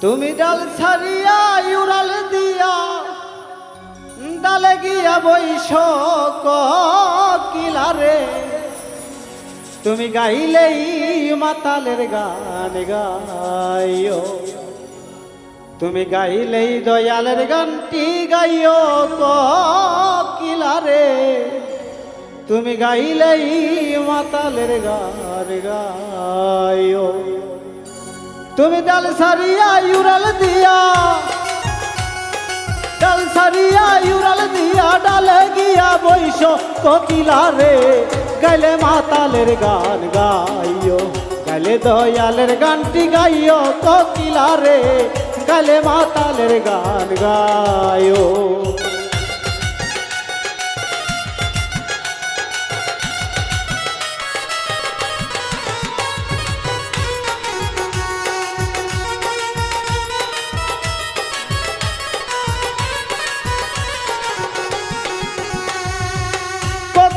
তুমি ডাল ছাড়িয়া উড়াল দিয়া ডালে গিয়া বইস কিলারে তুমি গাইলেই মাতালের গান গাইও তুমি গাইলেই দয়ালের গানটি গাইও কিলারে তুমি গাইলেই মাতালের গান গাইও তুমি ডাল ছাড়িয়া উড়াল দিয়া ডাল ছাড়িয়া উড়াল দিয়া ডালে গিয়া বইস কিলারে গাইলে মাতালের গান গাইও গাইলে দয়ালের গানটি গাইও কিলারে গাইলে মাতালের গান গাইও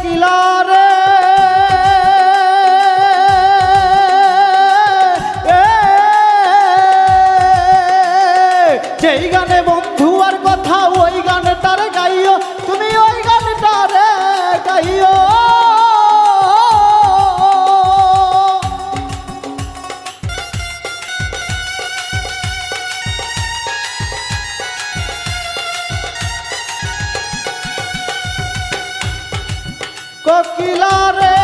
কিলারে যেই গানে বন্ধু আর কথা ওই গানটার গাইও তুমি ওই গানটারে গাইও কোকিলারে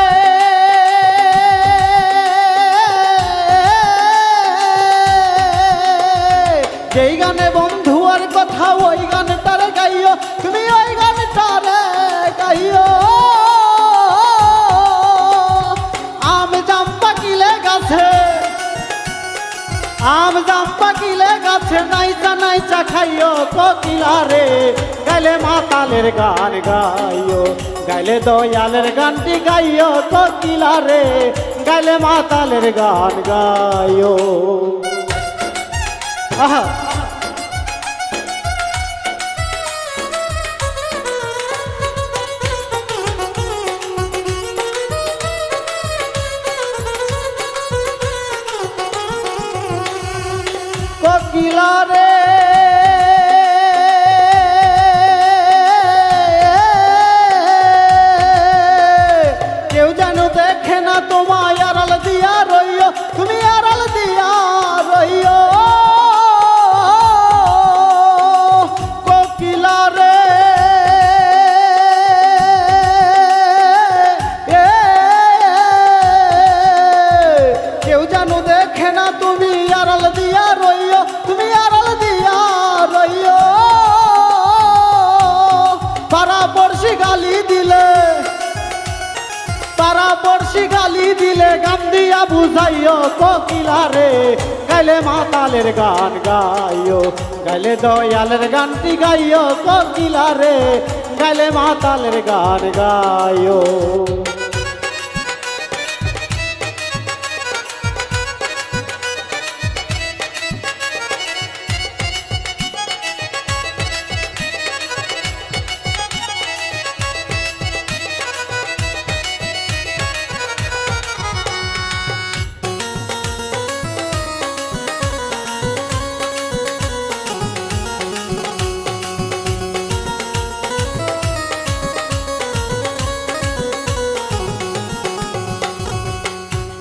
যেই গানে বন্ধু আর কথা ওই গানটারে গাইও তুমি ওই গানটারে গাইও আম জাম পাকিলে গাছে আম জাম পাকিলে গাছে নাইচা নাইচা খাইও কোকিলারে গাইলে মাতালের গান গাইও গাইলে দয়ালের গানটি গাইও কোকিলারে গাইলে মাতালের গান গাইও আহা কোকিলারে কেউ যেন দেখে না তোমায় আড়াল দিয়া রইও তুমি আড়াল দিয়া রইও কোকিলারে কেউ যেন দেখে না তুমি আড়াল দিয়া রইও তুমি আড়াল দিয়া রইও পাড়া পড়শি গালি দিলে পাড়া পড়শি গালি দিলে গান দিয়া বুঝাইও কোকিলারে গাইলে মাতালের গান গাইও গাইলে দয়ালের গানটি গাইও কোকিলারে গাইলে মাতালের গান গাইও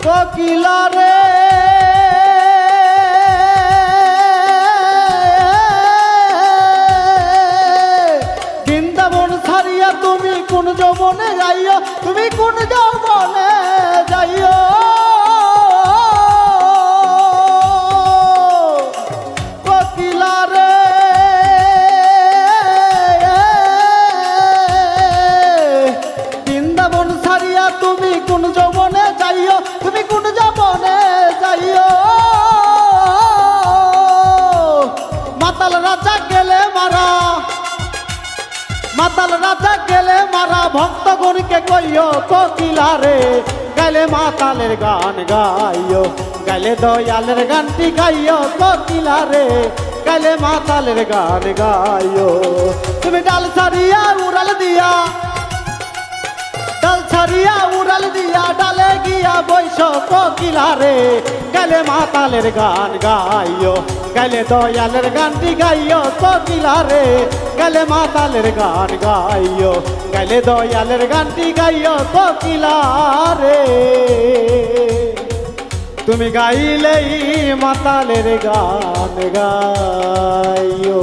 কোকিলারে বৃন্দাবন ছাড়িয়া তুমি কোন যৌবনে যাইও তুমি কোন যৌবনে যাইও কোকিলারে বৃন্দাবন ছাড়িয়া তুমি কোন যৌবনে যাইও তুমি কোন যৌবনে যাইও মাতাল রাজা গেলে মারা মাতাল রাজা গেলে মারা ভক্তগণকে কইও কোকিলারে গাইলে মাতালের গান গাইও গাইলে দয়ালের গানটি গাইও কোকিলারে গাইলে মাতালের গান গাইও তুমি ডাল ছাড়িয়া উড়াল দিয়া ডাল ছাড়িয়া উড়াল দিয়া ডালে গিয়া বইস কোকিলারে গাইলে মাতালের গান গাইও গাইলে দয়ালের গানটি গাইও কোকিলা রে গাইলে মাতালের গান গাইও গাইলে দয়ালের গানটি গাইও কোকিলা রে তুমি গাইলেই মাতালের গান গাইও